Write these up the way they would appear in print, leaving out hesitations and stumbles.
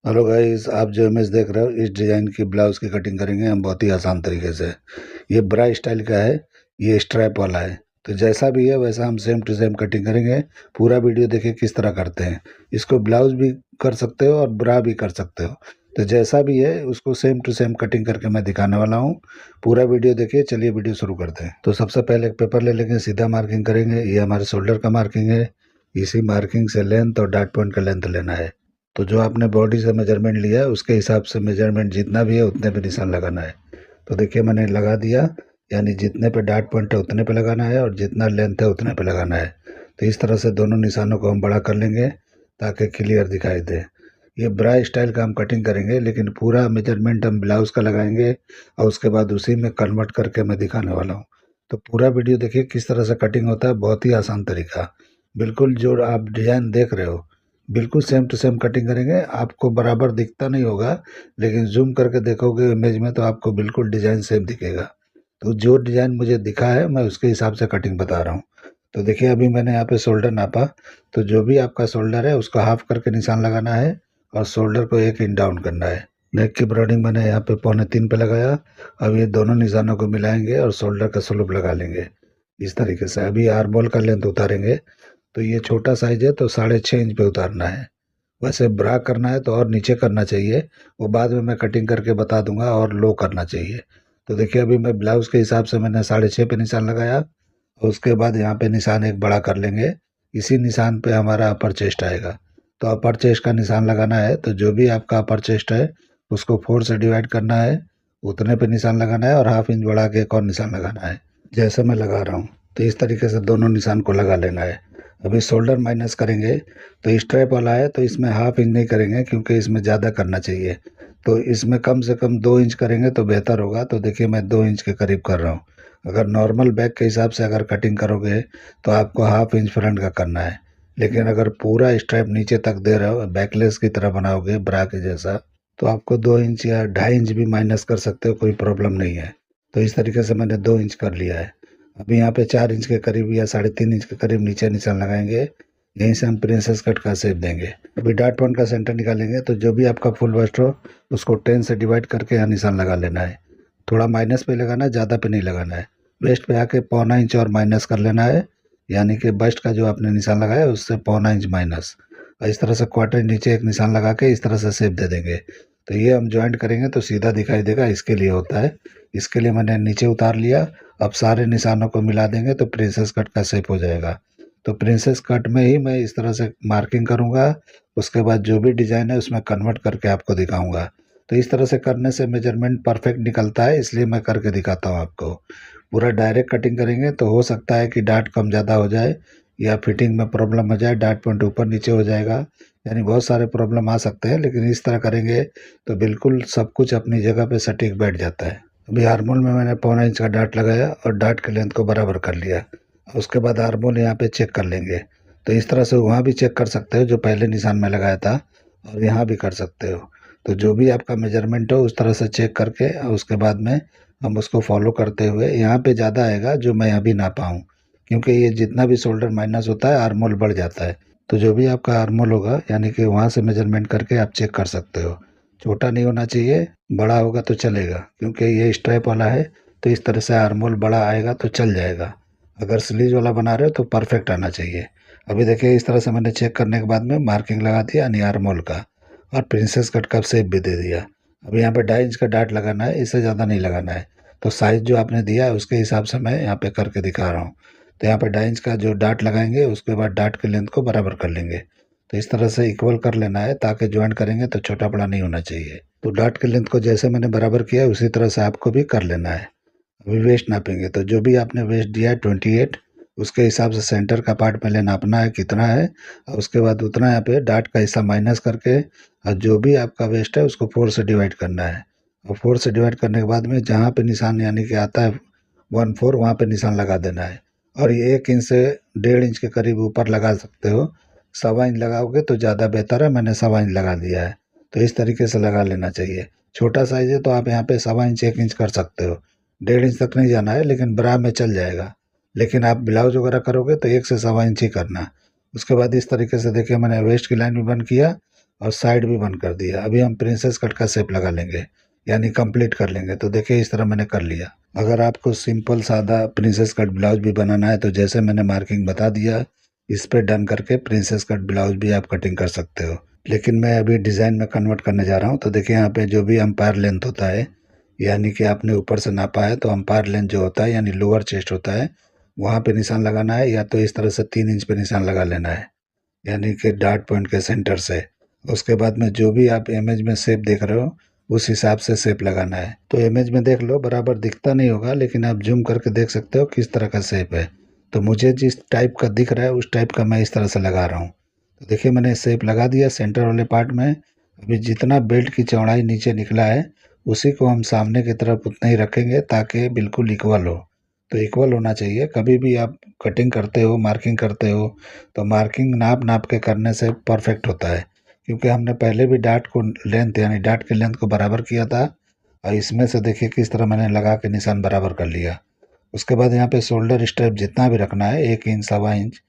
Hello guys, आप जो image देख रहे हो इस डिज़ाइन की ब्लाउज़ की कटिंग करेंगे हम बहुत ही आसान तरीके से। ये ब्रा स्टाइल का है, ये स्ट्रैप वाला है। तो जैसा भी है वैसा हम सेम टू सेम कटिंग करेंगे। पूरा वीडियो देखिए किस तरह करते हैं। इसको ब्लाउज़ भी कर सकते हो और ब्रा भी कर सकते हो। तो जैसा भी है उसको सेम टू सेम कटिंग करके मैं दिखाने वाला हूँ। पूरा वीडियो देखिए। चलिए वीडियो शुरू करते हैं। तो सबसे पहले एक पेपर ले लेंगे, सीधा मार्किंग करेंगे। ये हमारे शोल्डर का मार्किंग है। इसी मार्किंग से लेंथ और डॉट पॉइंट का लेंथ लेना है। तो जो आपने बॉडी से मेजरमेंट लिया है उसके हिसाब से मेजरमेंट जितना भी है उतने पे निशान लगाना है। तो देखिए मैंने लगा दिया, यानी जितने पे डॉट पॉइंट है उतने पे लगाना है और जितना लेंथ है उतने पे लगाना है। तो इस तरह से दोनों निशानों को हम बड़ा कर लेंगे ताकि क्लियर दिखाई दे। ये ब्रा स्टाइल का हम कटिंग करेंगे, लेकिन पूरा मेजरमेंट हम ब्लाउज़ का लगाएंगे और उसके बाद उसी में कन्वर्ट करके मैं दिखाने वाला हूँ। तो पूरा वीडियो देखिए किस तरह से कटिंग होता है, बहुत ही आसान तरीका। बिल्कुल जो आप डिज़ाइन देख रहे हो बिल्कुल सेम टू सेम कटिंग करेंगे। आपको बराबर दिखता नहीं होगा, लेकिन ज़ूम करके देखोगे इमेज में तो आपको बिल्कुल डिज़ाइन सेम दिखेगा। तो जो डिज़ाइन मुझे दिखा है मैं उसके हिसाब से कटिंग बता रहा हूँ। तो देखिए अभी मैंने यहाँ पे शोल्डर नापा। तो जो भी आपका शोल्डर है उसको हाफ करके निशान लगाना है और शोल्डर को 1 इंच डाउन करना है। नेक की ब्रॉडिंग मैंने यहाँ पे 2.25 पे लगाया। अब ये दोनों निशानों को मिलाएंगे और शोल्डर का स्लोप लगा लेंगे इस तरीके से। अभी आर्म होल का लेंथ उतारेंगे। तो ये छोटा साइज है तो 6.5 इंच पे उतारना है। वैसे ब्रा करना है तो और नीचे करना चाहिए, वो बाद में मैं कटिंग करके बता दूंगा, और लो करना चाहिए। तो देखिए अभी मैं ब्लाउज़ के हिसाब से मैंने 6.5 पे निशान लगाया और उसके बाद यहाँ पे निशान एक बड़ा कर लेंगे। इसी निशान पे हमारा अपर चेस्ट आएगा। तो अपर चेस्ट का निशान लगाना है तो जो भी आपका अपर चेस्ट है उसको 4 से डिवाइड करना है, उतने पे निशान लगाना है और हाफ इंच बढ़ा के एक और निशान लगाना है जैसे मैं लगा रहा हूँ। तो इस तरीके से दोनों निशान को लगा लेना है। अभी शोल्डर माइनस करेंगे। तो स्ट्रैप वाला है तो इसमें हाफ इंच नहीं करेंगे क्योंकि इसमें ज़्यादा करना चाहिए। तो इसमें कम से कम 2 इंच करेंगे तो बेहतर होगा। तो देखिए मैं 2 इंच के करीब कर रहा हूँ। अगर नॉर्मल बैक के हिसाब से अगर कटिंग करोगे तो आपको हाफ इंच फ्रंट का करना है। लेकिन अगर पूरा स्ट्रैप नीचे तक दे रहे हो, बैकलेस की तरह बनाओगे ब्रा के जैसा, तो आपको 2 इंच या 2.5 इंच भी माइनस कर सकते हो, कोई प्रॉब्लम नहीं है। तो इस तरीके से मैंने 2 इंच कर लिया है। अभी यहाँ पे 4 इंच के करीब या 3.5 इंच के करीब नीचे निशान लगाएंगे। यहीं से हम प्रिंसेस कट का शेप देंगे। अभी डॉट पॉइंट का सेंटर निकालेंगे तो जो भी आपका फुल बस्ट हो उसको 10 से डिवाइड करके यहाँ निशान लगा लेना है। थोड़ा माइनस पे लगाना है, ज़्यादा पे नहीं लगाना है। वेस्ट पे आके 0.25 इंच और माइनस कर लेना है, यानी कि बस्ट का जो आपने निशान लगाया है उससे 0.25 इंच माइनस। और इस तरह से क्वार्टर नीचे एक निशान लगा के इस तरह से शेप दे देंगे। तो ये हम ज्वाइंट करेंगे तो सीधा दिखाई देगा, इसके लिए होता है। इसके लिए मैंने नीचे उतार लिया। अब सारे निशानों को मिला देंगे तो प्रिंसेस कट का शेप हो जाएगा। तो प्रिंसेस कट में ही मैं इस तरह से मार्किंग करूँगा। उसके बाद जो भी डिज़ाइन है उसमें कन्वर्ट करके आपको दिखाऊँगा। तो इस तरह से करने से मेजरमेंट परफेक्ट निकलता है, इसलिए मैं करके दिखाता हूँ आपको। पूरा डायरेक्ट कटिंग करेंगे तो हो सकता है कि डार्ट कम ज़्यादा हो जाए या फिटिंग में प्रॉब्लम हो जाए, डार्ट पॉइंट ऊपर नीचे हो जाएगा, यानी बहुत सारे प्रॉब्लम आ सकते हैं। लेकिन इस तरह करेंगे तो बिल्कुल सब कुछ अपनी जगह पे सटीक बैठ जाता है। अभी आर्मोल में मैंने 0.25 इंच का डार्ट लगाया और डार्ट के लेंथ को बराबर कर लिया। उसके बाद आर्मोल यहाँ पे चेक कर लेंगे। तो इस तरह से वहाँ भी चेक कर सकते हो जो पहले निशान में लगाया था, और यहाँ भी कर सकते हो। तो जो भी आपका मेजरमेंट हो उस तरह से चेक करके और उसके बाद में हम उसको फॉलो करते हुए, यहाँ पे ज़्यादा आएगा जो मैं अभी नापा हूँ, क्योंकि ये जितना भी शोल्डर माइनस होता है आर्मोल बढ़ जाता है। तो जो भी आपका आर्मोल होगा यानी कि वहाँ से मेजरमेंट करके आप चेक कर सकते हो। छोटा नहीं होना चाहिए, बड़ा होगा तो चलेगा, क्योंकि ये स्ट्रैप वाला है। तो इस तरह से आर्मोल बड़ा आएगा तो चल जाएगा। अगर स्लीव वाला बना रहे हो तो परफेक्ट आना चाहिए। अभी देखिए इस तरह से मैंने चेक करने के बाद में मार्किंग लगा दिया यानी आर्मोल का, और प्रिंसेस कट का शेप भी दे दिया। अब यहाँ पे 2.5 इंच का डार्ट लगाना है, इससे ज़्यादा नहीं लगाना है। तो साइज़ जो आपने दिया है उसके हिसाब से मैं यहाँ पे करके दिखा रहा हूँ। तो यहाँ पे 2.5 इंच का जो डार्ट लगाएंगे उसके बाद डार्ट की लेंथ को बराबर कर लेंगे। तो इस तरह से इक्वल कर लेना है ताकि ज्वाइंट करेंगे तो छोटा बड़ा नहीं होना चाहिए। तो डार्ट की लेंथ को जैसे मैंने बराबर किया है उसी तरह से आपको भी कर लेना है। अभी वेस्ट नापेंगे तो जो भी आपने वेस्ट दिया है 28, उसके हिसाब से सेंटर का पार्ट पहले नापना है कितना है, और उसके बाद उतना यहाँ पे डार्ट का हिस्सा माइनस करके और जो भी आपका वेस्ट है उसको 4 से डिवाइड करना है। और 4 से डिवाइड करने के बाद में जहाँ पे निशान यानी कि आता है 1/4, वहाँ पे निशान लगा देना है। और ये 1 इंच से 1.5 इंच के करीब ऊपर लगा सकते हो। 1.25 इंच लगाओगे तो ज़्यादा बेहतर है, मैंने 1.25 इंच लगा दिया है। तो इस तरीके से लगा लेना चाहिए। छोटा साइज़ है तो आप यहाँ पे 1.25 इंच 1 इंच कर सकते हो। 1.5 इंच तक नहीं जाना है, लेकिन ब्रा में चल जाएगा। लेकिन आप ब्लाउज वगैरह करोगे तो 1 से 1.25 इंच ही करना। उसके बाद इस तरीके से देखिए मैंने वेस्ट की लाइन भी बंद किया और साइड भी बंद कर दिया। अभी हम प्रिंसेस कट का शेप लगा लेंगे, यानी कंप्लीट कर लेंगे। तो देखिए इस तरह मैंने कर लिया। अगर आपको सिंपल सादा प्रिंसेस कट ब्लाउज भी बनाना है तो जैसे मैंने मार्किंग बता दिया, इस पे डन करके प्रिंसेस कट ब्लाउज भी आप कटिंग कर सकते हो। लेकिन मैं अभी डिज़ाइन में कन्वर्ट करने जा रहा हूँ। तो देखिए यहाँ पे जो भी अम्पायर लेंथ होता है, यानी कि आपने ऊपर से नापा है तो अम्पायर लेंथ जो होता है यानी लोअर चेस्ट होता है, वहाँ पे निशान लगाना है, या तो इस तरह से 3 इंच पे निशान लगा लेना है, यानी कि डॉट पॉइंट के सेंटर से। उसके बाद में जो भी आप इमेज में शेप देख रहे हो उस हिसाब से शेप लगाना है। तो इमेज में देख लो, बराबर दिखता नहीं होगा, लेकिन आप जूम करके देख सकते हो किस तरह का शेप है। तो मुझे जिस टाइप का दिख रहा है उस टाइप का मैं इस तरह से लगा रहा हूँ। तो देखिए मैंने शेप लगा दिया सेंटर वाले पार्ट में। अभी जितना बेल्ट की चौड़ाई नीचे निकला है उसी को हम सामने की तरफ उतना ही रखेंगे ताकि बिल्कुल इक्वल हो। तो इक्वल होना चाहिए। कभी भी आप कटिंग करते हो, मार्किंग करते हो, तो मार्किंग नाप नाप के करने से परफेक्ट होता है। क्योंकि हमने पहले भी डाट को लेंथ यानी डाट की लेंथ को बराबर किया था, और इसमें से देखिए किस तरह मैंने लगा के निशान बराबर कर लिया। उसके बाद यहाँ पे शोल्डर स्ट्रेप जितना भी रखना है, 1 इंच, 1.25 इंच,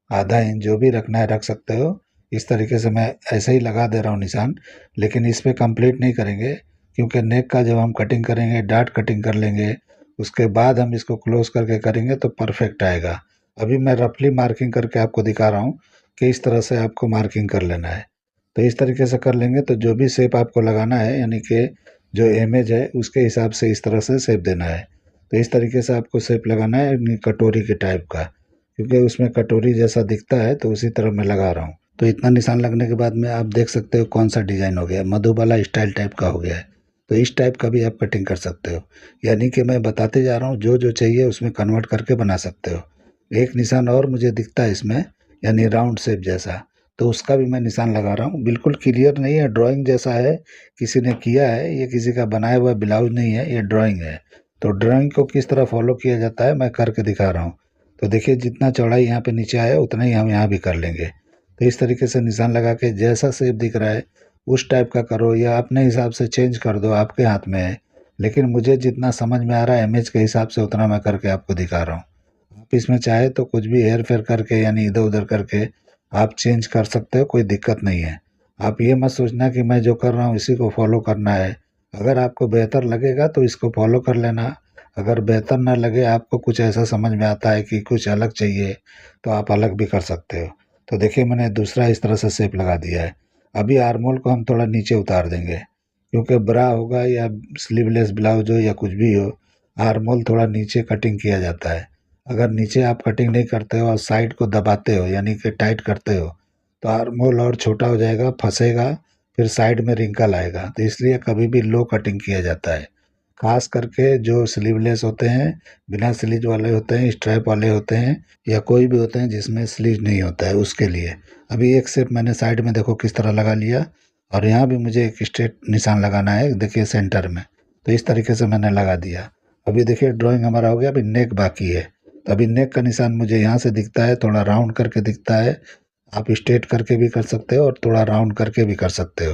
आधा इंच, जो भी रखना है रख सकते हो। इस तरीके से मैं ऐसे ही लगा दे रहा हूँ निशान। लेकिन इस पे कंप्लीट नहीं करेंगे, क्योंकि नेक का जब हम कटिंग करेंगे, डाट कटिंग कर लेंगे, उसके बाद हम इसको क्लोज करके करेंगे तो परफेक्ट आएगा। अभी मैं रफली मार्किंग करके आपको दिखा रहा हूँ कि इस तरह से आपको मार्किंग कर लेना है। तो इस तरीके से कर लेंगे तो जो भी शेप आपको लगाना है, यानी कि जो इमेज है उसके हिसाब से इस तरह से शेप देना है। तो इस तरीके से आपको शेप लगाना है, यानी कटोरी के टाइप का, क्योंकि उसमें कटोरी जैसा दिखता है तो उसी तरह मैं लगा रहा हूँ। तो इतना निशान लगने के बाद में आप देख सकते हो कौन सा डिज़ाइन हो गया, मधुबाला स्टाइल टाइप का हो गया है। तो इस टाइप का भी आप कटिंग कर सकते हो। यानी कि मैं बताते जा रहा हूँ, जो जो चाहिए उसमें कन्वर्ट करके बना सकते हो। एक निशान और मुझे दिखता है इसमें, यानी राउंड शेप जैसा, तो उसका भी मैं निशान लगा रहा हूँ। बिल्कुल क्लियर नहीं है, ड्राइंग जैसा है, किसी ने किया है, ये किसी का बनाया हुआ ब्लाउज नहीं है, ये ड्राइंग है। तो ड्राइंग को किस तरह फॉलो किया जाता है मैं करके दिखा रहा हूँ। तो देखिए जितना चौड़ाई यहाँ पे नीचे आया उतना ही हम यहाँ भी कर लेंगे। तो इस तरीके से निशान लगा के जैसा शेप दिख रहा है उस टाइप का करो, या अपने हिसाब से चेंज कर दो, आपके हाथ में है। लेकिन मुझे जितना समझ में आ रहा है इमेज के हिसाब से उतना मैं करके आपको दिखा रहा हूँ। आप इसमें चाहे तो कुछ भी हेर फेर करके यानी इधर उधर करके आप चेंज कर सकते हो, कोई दिक्कत नहीं है। आप ये मत सोचना कि मैं जो कर रहा हूँ इसी को फॉलो करना है। अगर आपको बेहतर लगेगा तो इसको फॉलो कर लेना। अगर बेहतर ना लगे, आपको कुछ ऐसा समझ में आता है कि कुछ अलग चाहिए, तो आप अलग भी कर सकते हो। तो देखिए मैंने दूसरा इस तरह से शेप लगा दिया है। अभी आर्मोल को हम थोड़ा नीचे उतार देंगे, क्योंकि ब्रा होगा या स्लीवलेस ब्लाउज हो या कुछ भी हो, आर्मोल थोड़ा नीचे कटिंग किया जाता है। अगर नीचे आप कटिंग नहीं करते हो और साइड को दबाते हो यानी कि टाइट करते हो, तो आर्मोल और छोटा हो जाएगा, फंसेगा, फिर साइड में रिंकल आएगा। तो इसलिए कभी भी लो कटिंग किया जाता है। खास करके जो स्लीवलेस होते हैं, बिना स्लीव वाले होते हैं, स्ट्रैप वाले होते हैं, या कोई भी होते हैं जिसमें स्लीव नहीं होता है, उसके लिए। अभी एक शेप मैंने साइड में देखो किस तरह लगा लिया, और यहाँ भी मुझे एक स्ट्रेट निशान लगाना है, देखिए सेंटर में। तो इस तरीके से मैंने लगा दिया। अभी देखिए ड्राइंग हमारा हो गया, अभी नेक बाकी है। तो अभी नेक का निशान मुझे यहाँ से दिखता है, थोड़ा राउंड करके दिखता है। आप स्ट्रेट करके भी कर सकते हो और थोड़ा राउंड करके भी कर सकते हो।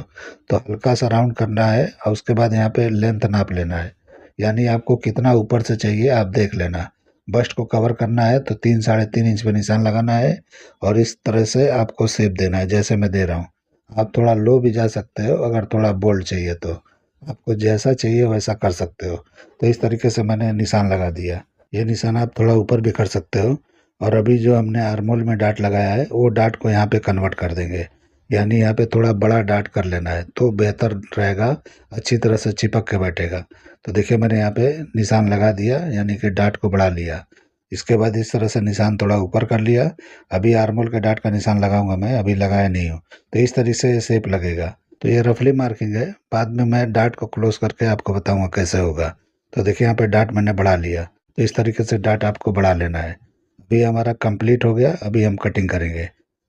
तो हल्का सा राउंड करना है और उसके बाद यहाँ पे लेंथ नाप लेना है, यानी आपको कितना ऊपर से चाहिए आप देख लेना। बस्ट को कवर करना है तो 3-3.5 इंच पे निशान लगाना है, और इस तरह से आपको शेप देना है जैसे मैं दे रहा हूँ। आप थोड़ा लो भी जा सकते हो, अगर थोड़ा बोल्ड चाहिए तो आपको जैसा चाहिए वैसा कर सकते हो। तो इस तरीके से मैंने निशान लगा दिया। ये निशान आप थोड़ा ऊपर भी कर सकते हो। और अभी जो हमने आर्मोल में डाट लगाया है वो डाट को यहाँ पे कन्वर्ट कर देंगे, यानी यहाँ पे थोड़ा बड़ा डाट कर लेना है तो बेहतर रहेगा, अच्छी तरह से चिपक के बैठेगा। तो देखिए मैंने यहाँ पे निशान लगा दिया, यानी कि डाट को बढ़ा लिया। इसके बाद इस तरह से निशान थोड़ा ऊपर कर लिया। अभी आर्मोल के डाट का निशान लगाऊंगा मैं, अभी लगाया नहीं हूँ। तो इस तरीके से शेप लगेगा। तो ये रफली मार्किंग है, बाद में मैं डाट को क्लोज करके आपको बताऊंगा कैसे होगा। तो देखिए यहाँ पे डाट मैंने बढ़ा लिया। तो इस तरीके से डाट आपको बढ़ा लेना है। अभी हमारा कंप्लीट हो गया, अभी हम कटिंग करेंगे।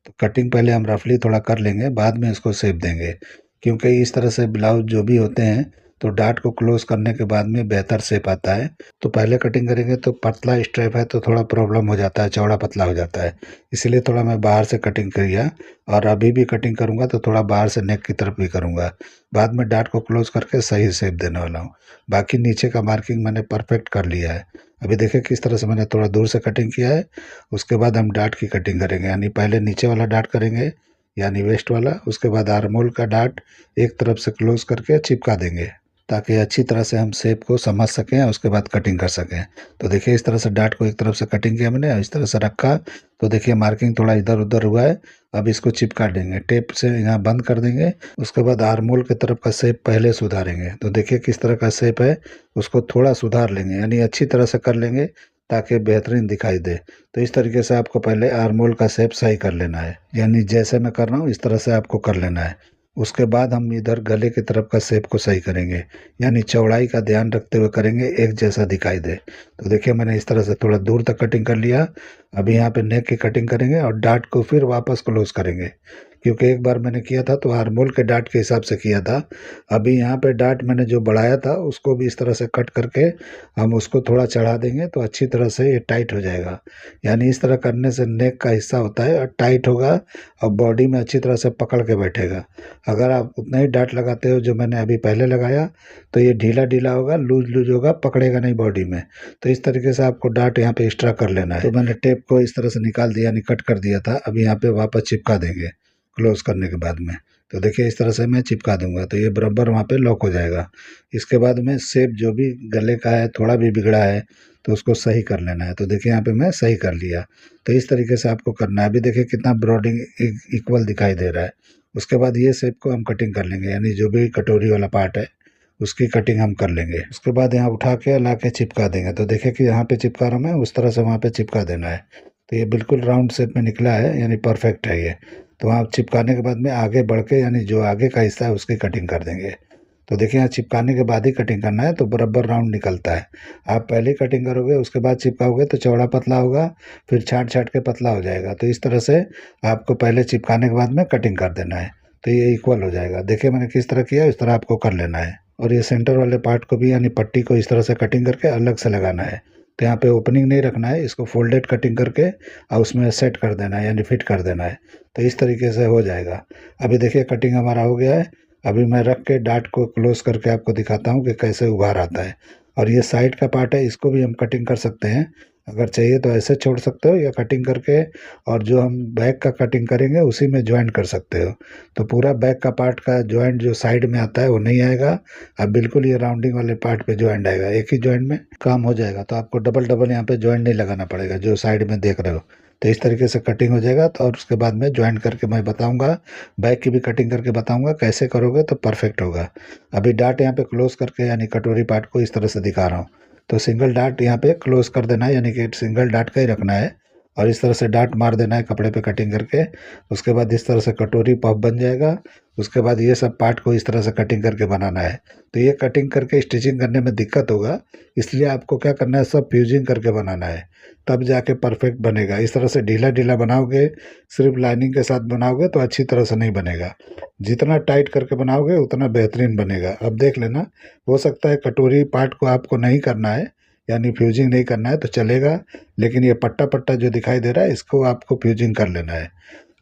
तो कटिंग पहले हम रफली थोड़ा कर लेंगे, बाद में इसको शेप देंगे। क्योंकि इस तरह से ब्लाउज जो भी होते हैं तो डाट को क्लोज करने के बाद में बेहतर शेप आता है। तो पहले कटिंग करेंगे तो पतला स्ट्रैप है तो थोड़ा प्रॉब्लम हो जाता है, चौड़ा पतला हो जाता है। इसलिए थोड़ा मैं बाहर से कटिंग किया, और अभी भी कटिंग करूंगा तो थोड़ा बाहर से नेक की तरफ भी करूंगा। बाद में डाट को क्लोज करके सही शेप देने वाला हूँ। बाकी नीचे का मार्किंग मैंने परफेक्ट कर लिया है। अभी देखिए किस तरह से मैंने थोड़ा दूर से कटिंग किया है। उसके बाद हम डाट की कटिंग करेंगे, यानी पहले नीचे वाला डाट करेंगे, यानी वेस्ट वाला। उसके बाद आर्म होल का डाट एक तरफ से क्लोज करके चिपका देंगे ताकि अच्छी तरह से हम शेप को समझ सकें और उसके बाद कटिंग कर सकें। तो देखिए इस तरह से डाट को एक तरफ से कटिंग किया मैंने और इस तरह से रखा, तो देखिए मार्किंग थोड़ा इधर उधर हुआ है। अब इसको चिपका देंगे, टेप से यहाँ बंद कर देंगे। उसके बाद आर्म होल की तरफ का शेप पहले सुधारेंगे। तो देखिए किस तरह का शेप है, उसको थोड़ा सुधार लेंगे, यानी अच्छी तरह से कर लेंगे ताकि बेहतरीन दिखाई दे। तो इस तरीके से आपको पहले आर्म होल का शेप सही कर लेना है, यानी जैसे मैं कर रहा हूँ इस तरह से आपको कर लेना है। उसके बाद हम इधर गले की तरफ का शेप को सही करेंगे, यानी चौड़ाई का ध्यान रखते हुए करेंगे, एक जैसा दिखाई दे। तो देखिए मैंने इस तरह से थोड़ा दूर तक कटिंग कर लिया। अभी यहाँ पे नेक की कटिंग करेंगे और डाट को फिर वापस क्लोज करेंगे, क्योंकि एक बार मैंने किया था तो आर्मोल के डाट के हिसाब से किया था। अभी यहाँ पे डाट मैंने जो बढ़ाया था उसको भी इस तरह से कट करके हम उसको थोड़ा चढ़ा देंगे तो अच्छी तरह से ये टाइट हो जाएगा। यानी इस तरह करने से नेक का हिस्सा होता है और टाइट होगा और बॉडी में अच्छी तरह से पकड़ के बैठेगा। अगर आप उतना ही डाट लगाते हो जो मैंने अभी पहले लगाया तो ये ढीला ढीला होगा, लूज लूज होगा, पकड़ेगा नहीं बॉडी में। तो इस तरीके से आपको डाट यहाँ पे एक्स्ट्रा कर लेना है। तो मैंने टेप को इस तरह से निकाल दिया, यानी कट कर दिया था। अभी यहाँ पे वापस चिपका देंगे क्लोज करने के बाद में। तो देखिए इस तरह से मैं चिपका दूंगा तो ये बराबर वहाँ पे लॉक हो जाएगा। इसके बाद में शेप जो भी गले का है थोड़ा भी बिगड़ा है तो उसको सही कर लेना है। तो देखिए यहाँ पे मैं सही कर लिया। तो इस तरीके से आपको करना है। अभी देखिए कितना ब्रॉडिंग इक्वल दिखाई दे रहा है। उसके बाद ये शेप को हम कटिंग कर लेंगे, यानी जो भी कटोरी वाला पार्ट है उसकी कटिंग हम कर लेंगे। उसके बाद यहाँ उठा के ला के चिपका देंगे। तो देखिए कि यहाँ पे चिपका रहा हूँ मैं, उस तरह से वहाँ पे चिपका देना है। तो ये बिल्कुल राउंड शेप में निकला है, यानी परफेक्ट है ये। तो वहाँ चिपकाने के बाद में आगे बढ़ के, यानी जो आगे का हिस्सा है उसकी कटिंग कर देंगे। तो देखिए यहाँ चिपकाने के बाद ही कटिंग करना है तो बराबर राउंड निकलता है। आप पहले कटिंग करोगे उसके बाद चिपकाओगे तो चौड़ा पतला होगा, फिर छाट छाट के पतला हो जाएगा। तो इस तरह से आपको पहले चिपकाने के बाद में कटिंग कर देना है तो ये इक्वल हो जाएगा। देखिए मैंने किस तरह किया, इस तरह आपको कर लेना है। और ये सेंटर वाले पार्ट को भी, यानी पट्टी को इस तरह से कटिंग करके अलग से लगाना है। तो यहाँ पे ओपनिंग नहीं रखना है, इसको फोल्डेड कटिंग करके और उसमें सेट कर देना है, यानी फिट कर देना है। तो इस तरीके से हो जाएगा। अभी देखिए कटिंग हमारा हो गया है। अभी मैं रख के डाट को क्लोज करके आपको दिखाता हूँ कि कैसे उभार आता है। और ये साइड का पार्ट है, इसको भी हम कटिंग कर सकते हैं। अगर चाहिए तो ऐसे छोड़ सकते हो या कटिंग करके, और जो हम बैक का कटिंग करेंगे उसी में ज्वाइंट कर सकते हो। तो पूरा बैक का पार्ट का ज्वाइंट जो साइड में आता है वो नहीं आएगा। अब बिल्कुल ये राउंडिंग वाले पार्ट पे ज्वाइंट आएगा, एक ही ज्वाइंट में काम हो जाएगा। तो आपको डबल डबल यहाँ पे ज्वाइंट नहीं लगाना पड़ेगा जो साइड में देख रहे हो। तो इस तरीके से कटिंग हो जाएगा। तो और उसके बाद में ज्वाइंट करके मैं बताऊंगा, बैक की भी कटिंग करके बताऊंगा कैसे करोगे तो परफेक्ट होगा। अभी डाट यहाँ पे क्लोज करके, यानी कटोरी पार्ट को इस तरह से दिखा रहा हूँ। तो सिंगल डाट यहाँ पे क्लोज कर देना है, यानी कि सिंगल डाट का ही रखना है। और इस तरह से डाट मार देना है कपड़े पे कटिंग करके। उसके बाद इस तरह से कटोरी पफ बन जाएगा। उसके बाद ये सब पार्ट को इस तरह से कटिंग करके बनाना है। तो ये कटिंग करके स्टिचिंग करने में दिक्कत होगा, इसलिए आपको क्या करना है, सब फ्यूजिंग करके बनाना है, तब जाके परफेक्ट बनेगा। इस तरह से ढीला ढीला बनाओगे, सिर्फ लाइनिंग के साथ बनाओगे तो अच्छी तरह से नहीं बनेगा। जितना टाइट करके बनाओगे उतना बेहतरीन बनेगा। अब देख लेना, हो सकता है कटोरी पार्ट को आपको नहीं करना है, यानी फ्यूजिंग नहीं करना है तो चलेगा, लेकिन ये पट्टा पट्टा जो दिखाई दे रहा है इसको आपको फ्यूजिंग कर लेना है।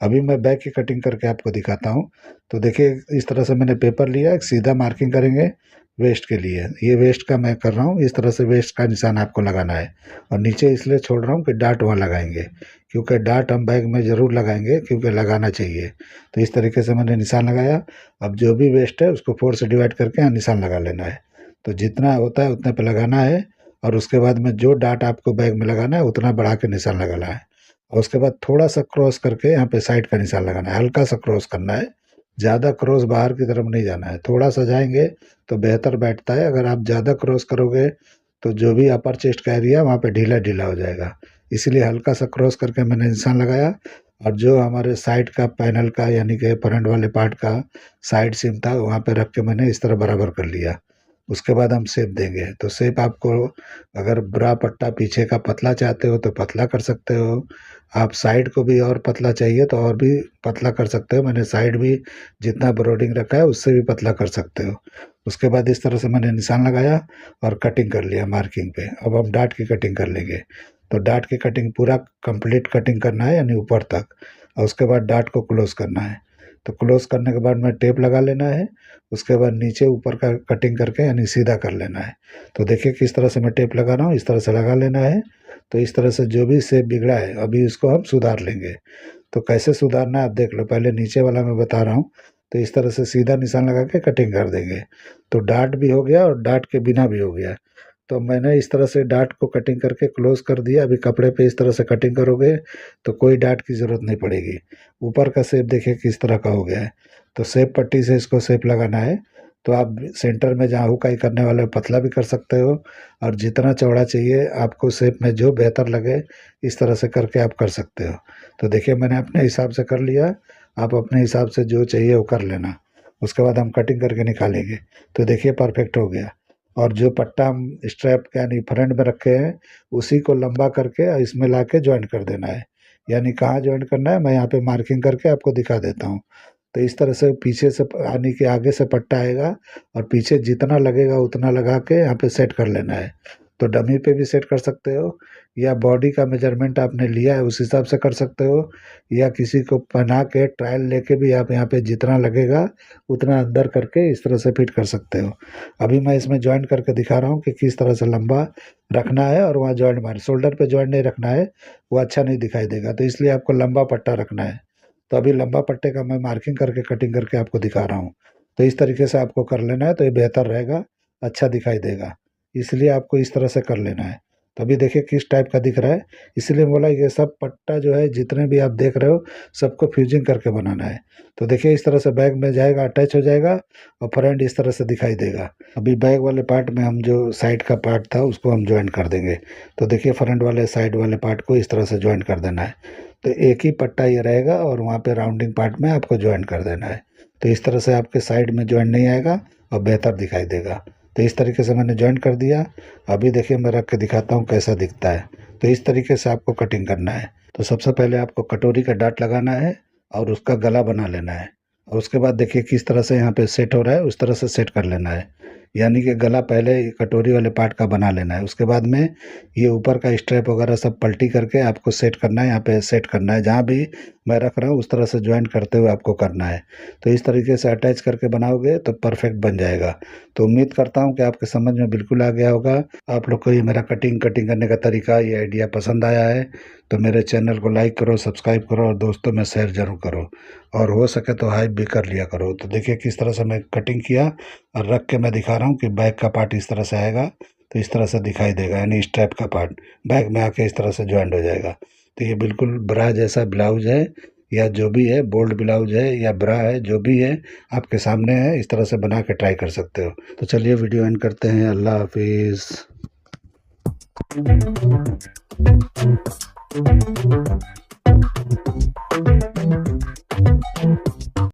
अभी मैं बैक की कटिंग करके आपको दिखाता हूँ। तो देखिए इस तरह से मैंने पेपर लिया, एक सीधा मार्किंग करेंगे वेस्ट के लिए। ये वेस्ट का मैं कर रहा हूँ, इस तरह से वेस्ट का निशान आपको लगाना है। और नीचे इसलिए छोड़ रहा हूँ कि डाट वहाँ लगाएंगे, क्योंकि डाट हम बैग में ज़रूर लगाएंगे, क्योंकि लगाना चाहिए। तो इस तरीके से मैंने निशान लगाया। अब जो भी वेस्ट है उसको 4 से डिवाइड करके यहाँ निशान लगा लेना है। तो जितना होता है उतने पे लगाना है। और उसके बाद में जो डाट आपको बैग में लगाना है उतना बढ़ा के निशान लगाना है। और उसके बाद थोड़ा सा क्रॉस करके यहाँ पे साइड का निशान लगाना है, हल्का सा क्रॉस करना है। ज़्यादा क्रॉस बाहर की तरफ नहीं जाना है, थोड़ा सा जाएंगे तो बेहतर बैठता है। अगर आप ज़्यादा क्रॉस करोगे तो जो भी अपर चेस्ट का एरिया वहाँ पे ढीला ढीला हो जाएगा। इसीलिए हल्का सा क्रॉस करके मैंने निशान लगाया। और जो हमारे साइड का पैनल का, यानी कि फ्रंट वाले पार्ट का साइड सीम था, वहाँ पे रख के मैंने इस तरह बराबर कर लिया। उसके बाद हम शेप देंगे। तो शेप आपको, अगर ब्रा पट्टा पीछे का पतला चाहते हो तो पतला कर सकते हो। आप साइड को भी और पतला चाहिए तो और भी पतला कर सकते हो। मैंने साइड भी जितना ब्रोडिंग रखा है उससे भी पतला कर सकते हो। उसके बाद इस तरह से मैंने निशान लगाया और कटिंग कर लिया मार्किंग पे। अब हम डाट की कटिंग कर लेंगे। तो डाट की कटिंग पूरा कंप्लीट कटिंग करना है, यानी ऊपर तक। और उसके बाद डाट को क्लोज करना है। तो क्लोज करने के बाद में टेप लगा लेना है। उसके बाद नीचे ऊपर का कटिंग करके, यानी सीधा कर लेना है। तो देखिए किस तरह से मैं टेप लगा रहा हूँ, इस तरह से लगा लेना है। तो इस तरह से जो भी शेप बिगड़ा है अभी इसको हम सुधार लेंगे। तो कैसे सुधारना है आप देख लो। पहले नीचे वाला मैं बता रहा हूँ, तो इस तरह से सीधा निशान लगा के कटिंग कर देंगे, तो डाट भी हो गया और डाट के बिना भी हो गया। तो मैंने इस तरह से डाट को कटिंग करके क्लोज कर दिया। अभी कपड़े पे इस तरह से कटिंग करोगे तो कोई डाट की ज़रूरत नहीं पड़ेगी। ऊपर का शेप देखिए किस तरह का हो गया है। तो शेप पट्टी से इसको शेप लगाना है। तो आप सेंटर में जहाँ हुकाई करने वाले हो पतला भी कर सकते हो, और जितना चौड़ा चाहिए आपको शेप में जो बेहतर लगे इस तरह से करके आप कर सकते हो। तो देखिए मैंने अपने हिसाब से कर लिया, आप अपने हिसाब से जो चाहिए वो कर लेना। उसके बाद हम कटिंग करके निकालेंगे। तो देखिए परफेक्ट हो गया। और जो पट्टा हम स्ट्रैप यानी फ्रंट में रखे हैं उसी को लंबा करके इसमें ला के ज्वाइंट कर देना है। यानी कहाँ ज्वाइंट करना है मैं यहाँ पे मार्किंग करके आपको दिखा देता हूँ। तो इस तरह से पीछे से यानी कि आगे से पट्टा आएगा और पीछे जितना लगेगा उतना लगा के यहाँ पे सेट कर लेना है। तो डमी पे भी सेट कर सकते हो, या बॉडी का मेजरमेंट आपने लिया है उस हिसाब से कर सकते हो, या किसी को पहना के ट्रायल लेके भी आप यहाँ पे जितना लगेगा उतना अंदर करके इस तरह से फिट कर सकते हो। अभी मैं इसमें ज्वाइंट करके दिखा रहा हूँ कि किस तरह से लंबा रखना है, और वहाँ ज्वाइंट मार शोल्डर पे ज्वाइंट नहीं रखना है, वो अच्छा नहीं दिखाई देगा, तो इसलिए आपको लंबा पट्टा रखना है। तो अभी लंबा पट्टे का मैं मार्किंग करके कटिंग करके आपको दिखा रहा हूँ। तो इस तरीके से आपको कर लेना है, तो ये बेहतर रहेगा, अच्छा दिखाई देगा, इसलिए आपको इस तरह से कर लेना है। तो अभी देखिए किस टाइप का दिख रहा है, इसलिए बोला ये सब पट्टा जो है जितने भी आप देख रहे हो सबको फ्यूजिंग करके बनाना है। तो देखिए इस तरह से बैग में जाएगा, अटैच हो जाएगा, और फ्रंट इस तरह से दिखाई देगा। अभी बैग वाले पार्ट में हम जो साइड का पार्ट था उसको हम ज्वाइन कर देंगे। तो देखिए फ्रंट वाले साइड वाले पार्ट को इस तरह से ज्वाइन कर देना है। तो एक ही पट्टा ये रहेगा और वहाँ पे राउंडिंग पार्ट में आपको ज्वाइन कर देना है। तो इस तरह से आपके साइड में ज्वाइन नहीं आएगा और बेहतर दिखाई देगा। तो इस तरीके से मैंने ज्वाइन कर दिया। अभी देखिए मैं रख के दिखाता हूँ कैसा दिखता है। तो इस तरीके से आपको कटिंग करना है। तो सबसे पहले आपको कटोरी का डाट लगाना है और उसका गला बना लेना है, और उसके बाद देखिए किस तरह से यहाँ पे सेट हो रहा है उस तरह से सेट कर लेना है। यानी कि गला पहले कटोरी वाले पार्ट का बना लेना है, उसके बाद में ये ऊपर का स्ट्रैप वगैरह सब पलटी करके आपको सेट करना है, यहाँ पे सेट करना है, जहाँ भी मैं रख रहा हूँ उस तरह से ज्वाइंट करते हुए आपको करना है। तो इस तरीके से अटैच करके बनाओगे तो परफेक्ट बन जाएगा। तो उम्मीद करता हूँ कि आपके समझ में बिल्कुल आ गया होगा। आप लोग को ये मेरा कटिंग करने का तरीका, ये आइडिया पसंद आया है तो मेरे चैनल को लाइक करो, सब्सक्राइब करो और दोस्तों में शेयर ज़रूर करो, और हो सके तो हाइप भी कर लिया करो। तो देखिए किस तरह से मैं कटिंग किया और रख के मैं दिखा रहा हूँ कि बैक का पार्ट इस तरह से आएगा, तो इस तरह से दिखाई देगा, यानी स्ट्रैप का पार्ट बैक में आके इस तरह से ज्वाइंट हो जाएगा। तो ये बिल्कुल ब्रा जैसा ब्लाउज है, या जो भी है बोल्ड ब्लाउज है या ब्रा है, जो भी है आपके सामने है, इस तरह से बना के ट्राई कर सकते हो। तो चलिए वीडियो एंड करते हैं। अल्लाह हाफिज़।